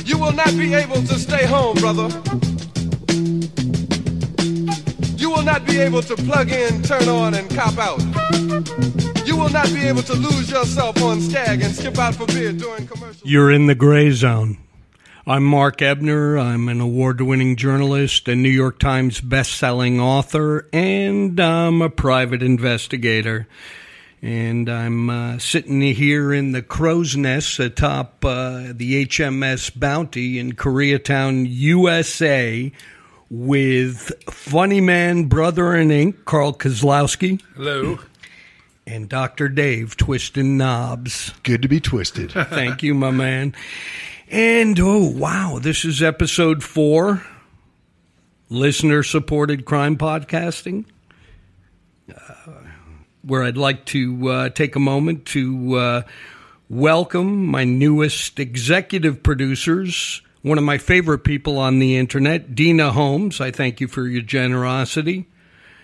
You will not be able to stay home, brother. You will not be able to plug in, turn on, and cop out. You will not be able to lose yourself on Skag and skip out for beer during commercials. You're in the gray zone. I'm Mark Ebner. I'm an award-winning journalist, a New York Times best-selling author, and I'm a private investigator. And I'm sitting here in the crow's nest atop the HMS Bounty in Koreatown, USA, with funny man, brother in ink, Carl Kozlowski. Hello. And Dr. Dave, twisting knobs. Good to be twisted. Thank you, my man. And, oh, wow, this is episode 4, listener-supported crime podcasting, where I'd like to take a moment to welcome my newest executive producers, one of my favorite people on the internet, Dina Holmes. I thank you for your generosity.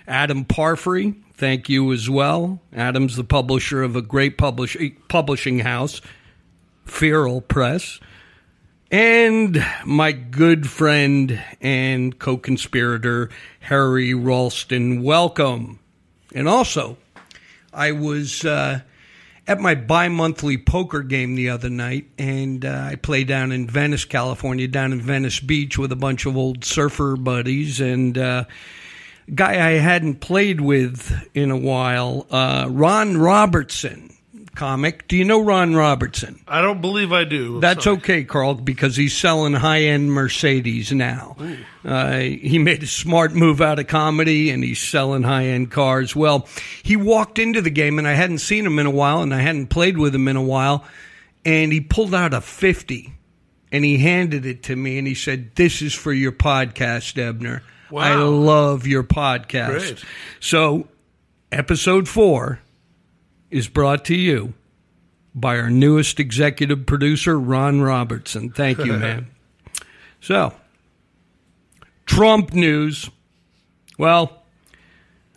Adam Parfrey, thank you as well. Adam's the publisher of a great publishing house, Feral Press. And my good friend and co-conspirator, Harry Ralston. Welcome. And also, I was at my bi-monthly poker game the other night, and I play down in Venice, California, down in Venice Beach with a bunch of old surfer buddies, and a guy I hadn't played with in a while, Ron Robertson, comic. Do you know Ron Robertson? I don't believe I do. That's okay, Carl, because he's selling high-end Mercedes now. He made a smart move out of comedy, and he's selling high-end cars. Well, he walked into the game, and I hadn't seen him in a while, and I hadn't played with him in a while, and he pulled out a 50, and he handed it to me, and he said, "This is for your podcast, Ebner. Wow. I love your podcast." Great. So, episode 4 is brought to you by our newest executive producer, Ron Robertson. Thank you, man. So, Trump news. Well,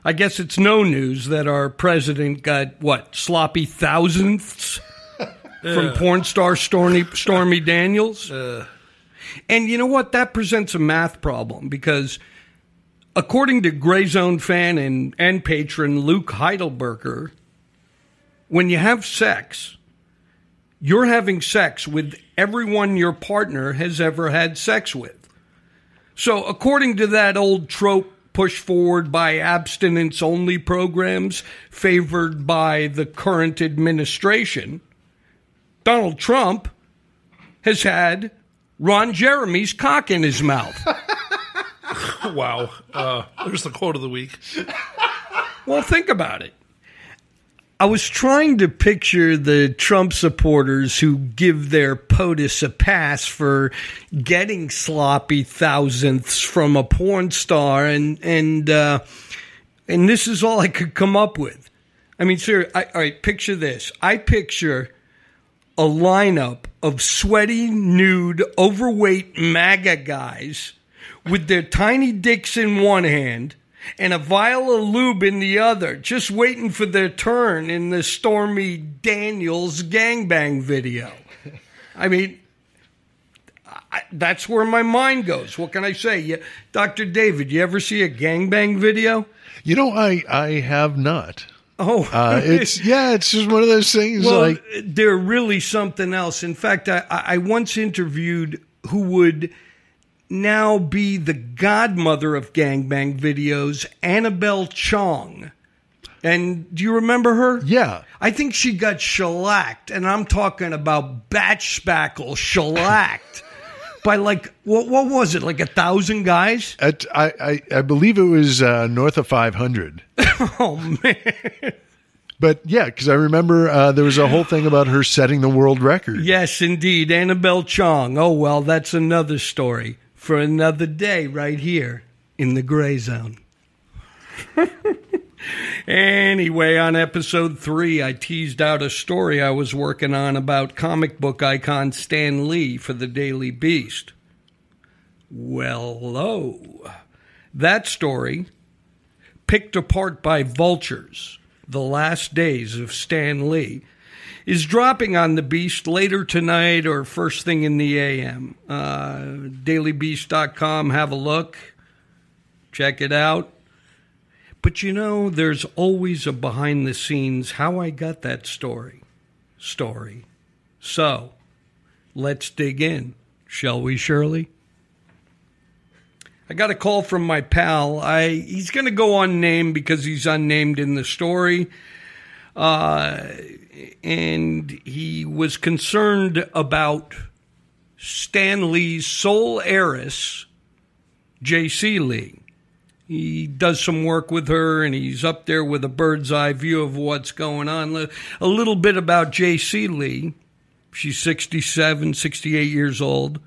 I guess it's no news that our president got, sloppy thousandths from porn star Stormy Daniels? And you know what? That presents a math problem because according to Gray Zone fan and patron Luke Heidelberger, when you have sex, you're having sex with everyone your partner has ever had sex with. So according to that old trope pushed forward by abstinence-only programs favored by the current administration, Donald Trump has had Ron Jeremy's cock in his mouth. Wow. There's the quote of the week. Well, think about it. I was trying to picture the Trump supporters who give their POTUS a pass for getting sloppy thousandths from a porn star, and this is all I could come up with. I mean, sir, all right, picture this. I picture a lineup of sweaty, nude, overweight MAGA guys with their tiny dicks in one hand and a vial of lube in the other, just waiting for their turn in the Stormy Daniels gangbang video. I mean, that's where my mind goes. What can I say? Dr. David, you ever see a gangbang video? You know, I have not. Oh, it's just one of those things. Well, they're really something else. In fact, I once interviewed who would now be the godmother of gangbang videos, Annabelle Chong. And do you remember her? Yeah. I think she got shellacked, and I'm talking about batch spackle shellacked by like, what was it, like 1,000 guys? I believe it was north of 500. Oh, man. But yeah, because I remember there was a whole thing about her setting the world record. Yes, indeed. Annabelle Chong. Oh, well, that's another story for another day right here in the Gray Zone. Anyway, on episode 3, I teased out a story I was working on about comic book icon Stan Lee for the Daily Beast. Well, that story, picked apart by Vultures, The Last Days of Stan Lee, is dropping on the Beast later tonight or first thing in the AM. DailyBeast.com, have a look. Check it out. But you know, there's always a behind the scenes, how I got that story. So, let's dig in, shall we, Shirley? I got a call from my pal. He's going to go unnamed because he's unnamed in the story. And he was concerned about Stan Lee's sole heiress, J.C. Lee. He does some work with her, and he's up there with a bird's eye view of what's going on. A little bit about J.C. Lee. She's 67, 68 years old.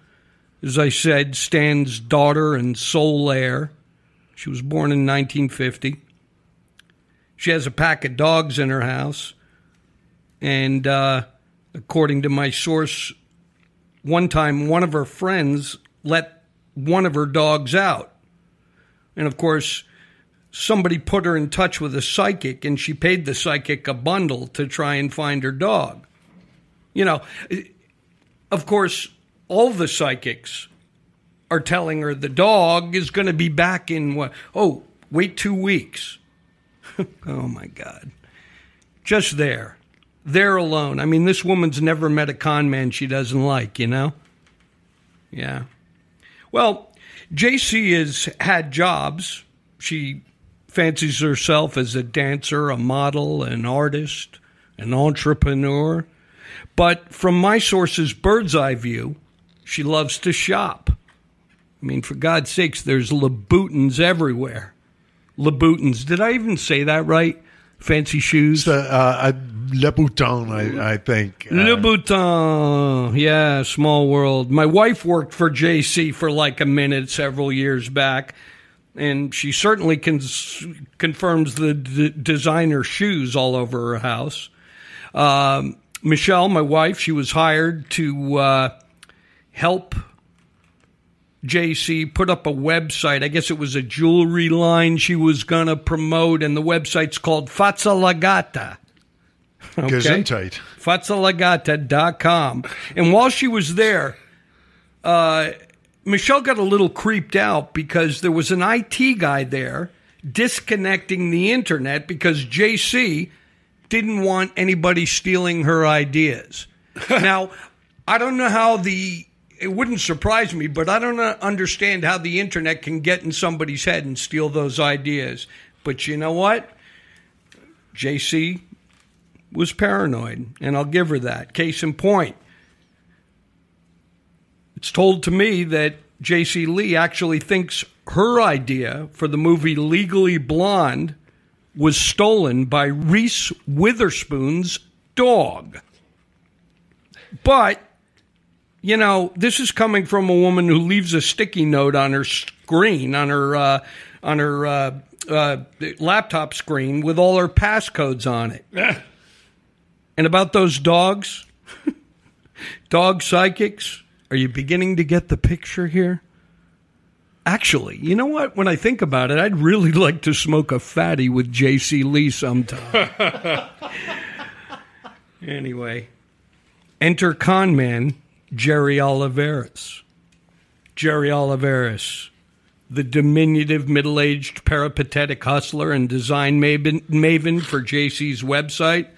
As I said, Stan's daughter and sole heir. She was born in 1950. She has a pack of dogs in her house. And according to my source, one time one of her friends let one of her dogs out. And, of course, somebody put her in touch with a psychic, and she paid the psychic a bundle to try and find her dog. You know, of course, all the psychics are telling her the dog is going to be back in, wait 2 weeks. Oh, my God. Just there alone. I mean, this woman's never met a con man she doesn't like, you know? Yeah. Well, JC has had jobs. She fancies herself as a dancer, a model, an artist, an entrepreneur. But from my source's bird's eye view, she loves to shop. I mean, for God's sakes, there's Louboutins everywhere. Louboutins. Did I even say that right? Fancy shoes? Louboutin, I think. Louboutin. Yeah, small world. My wife worked for JC for like a minute several years back, and she certainly confirms the designer shoes all over her house. Michelle, my wife, she was hired to help JC put up a website. I guess it was a jewelry line she was going to promote, and the website's called Fazzalagata. Okay? Gesundheit. Fazzalagata.com. And while she was there, Michelle got a little creeped out because there was an IT guy there disconnecting the internet because JC didn't want anybody stealing her ideas. Now, I don't know how it wouldn't surprise me, but I don't understand how the internet can get in somebody's head and steal those ideas. But you know what? JC was paranoid, and I'll give her that. Case in point, it's told to me that J.C. Lee actually thinks her idea for the movie Legally Blonde was stolen by Reese Witherspoon's dog. But, you know, this is coming from a woman who leaves a sticky note on her screen, on her laptop screen with all her passcodes on it. And about those dogs, dog psychics, are you beginning to get the picture here? Actually, you know what? When I think about it, I'd really like to smoke a fatty with J.C. Lee sometime. Anyway, enter con man Jerry Oliveris. Jerry Oliveris, the diminutive, middle-aged, peripatetic hustler and design maven for J.C.'s website.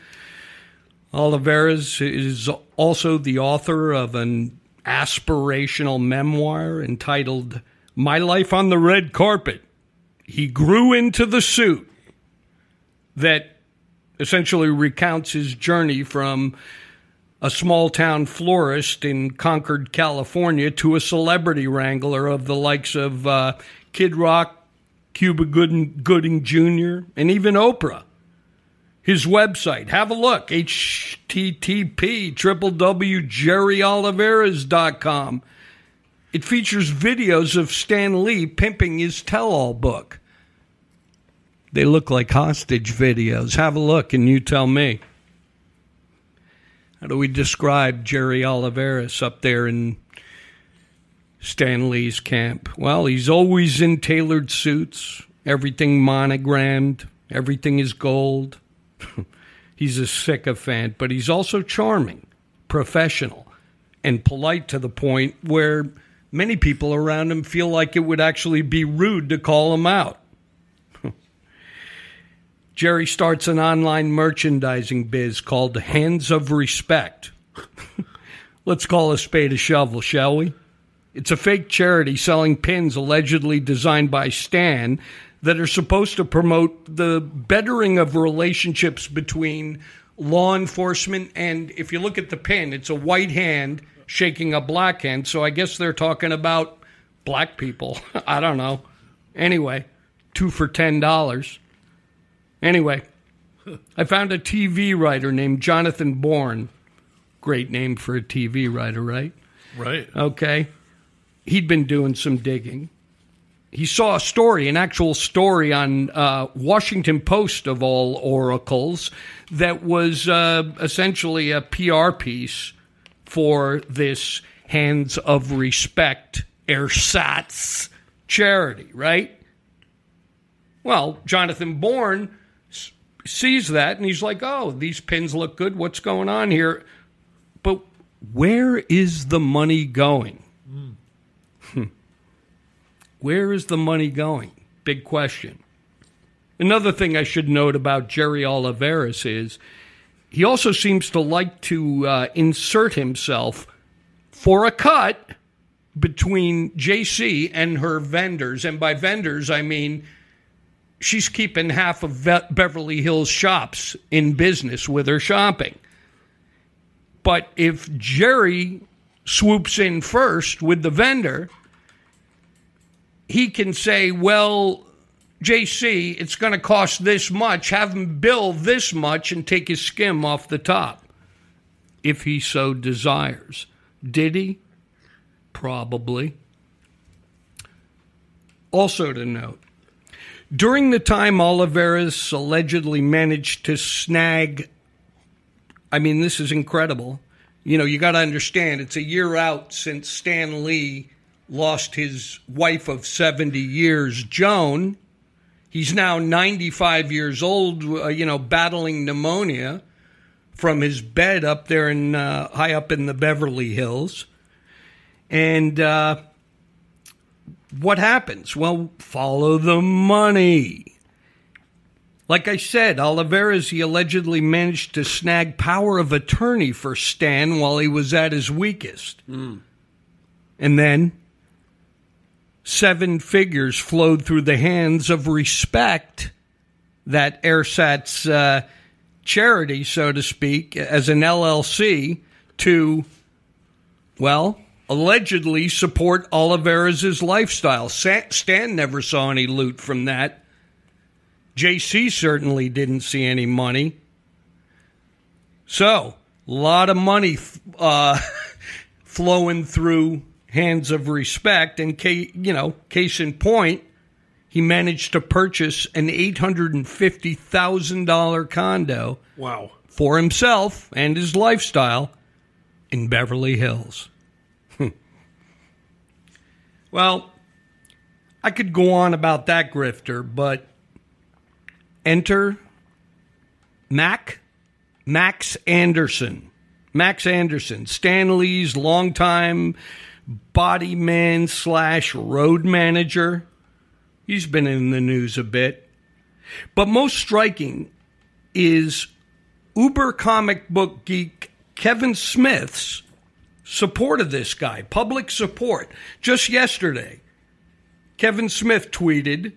Oliveris is also the author of an aspirational memoir entitled My Life on the Red Carpet. He grew into the suit, that essentially recounts his journey from a small-town florist in Concord, California, to a celebrity wrangler of the likes of Kid Rock, Cuba Gooding Jr., and even Oprah. His website, have a look, http://jerryoliveras.com. It features videos of Stan Lee pimping his tell-all book. They look like hostage videos. Have a look and you tell me. How do we describe Jerry Oliveris up there in Stan Lee's camp? Well, he's always in tailored suits, everything monogrammed, everything is gold. He's a sycophant, but he's also charming, professional, and polite to the point where many people around him feel like it would actually be rude to call him out. Jerry starts an online merchandising biz called Hands of Respect. Let's call a spade a shovel, shall we? It's a fake charity selling pins allegedly designed by Stan that are supposed to promote the bettering of relationships between law enforcement and, if you look at the pin, it's a white hand shaking a black hand, so I guess they're talking about black people. I don't know. Anyway, 2 for $10. Anyway, I found a TV writer named Jonathan Bourne. Great name for a TV writer, right? Right. Okay. He'd been doing some digging. He saw a story, an actual story on Washington Post, of all oracles, that was essentially a PR piece for this Hands of Respect ersatz charity, right? Well, Jonathan Bourne sees that, and he's like, oh, these pins look good. What's going on here? But where is the money going? Where is the money going? Big question. Another thing I should note about Jerry Oliveras is he also seems to like to insert himself for a cut between JC and her vendors. And by vendors, I mean she's keeping half of Beverly Hills shops in business with her shopping. But if Jerry swoops in first with the vendor, he can say, well, JC, it's going to cost this much. Have him bill this much and take his skim off the top, if he so desires. Did he? Probably. Also to note, during the time Oliveras allegedly managed to snag, I mean, this is incredible. You know, you got to understand, it's a year out since Stan Lee lost his wife of 70 years, Joan. He's now 95 years old, battling pneumonia from his bed up there in high up in the Beverly Hills. And what happens? Well, follow the money. Like I said, Oliveras, he allegedly managed to snag power of attorney for Stan while he was at his weakest. And then 7 figures flowed through the Hands of Respect, that ersatz charity, so to speak, as an LLC to, well, allegedly support Oliveras' lifestyle. Stan never saw any loot from that. JC certainly didn't see any money. So, a lot of money flowing through Hands of Respect, and case in point, he managed to purchase an $850,000 condo. Wow. For himself and his lifestyle in Beverly Hills. Well, I could go on about that grifter, but enter Max Anderson. Max Anderson, Stan Lee's longtime body man / road manager. He's been in the news a bit. But most striking is uber comic book geek Kevin Smith's support of this guy, public support. Just yesterday, Kevin Smith tweeted,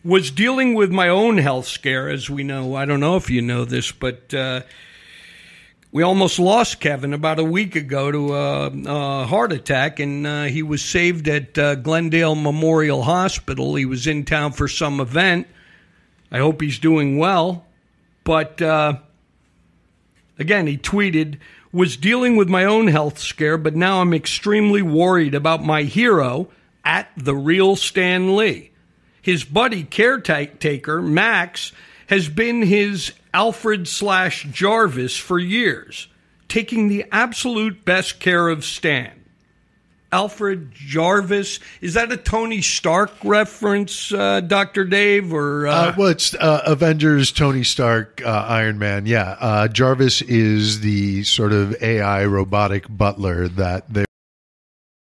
was dealing with my own health scare, as we know. I don't know if you know this, but we almost lost Kevin about a week ago to a heart attack, and he was saved at Glendale Memorial Hospital. He was in town for some event. I hope he's doing well. But, again, he tweeted, was dealing with my own health scare, but now I'm extremely worried about my hero at The Real Stan Lee. His buddy caretaker, Max, has been his Alfred / Jarvis for years, taking the absolute best care of Stan. Alfred Jarvis. Is that a Tony Stark reference, Dr. Dave? Or well, it's Avengers, Tony Stark, Iron Man. Yeah, Jarvis is the sort of AI robotic butler that they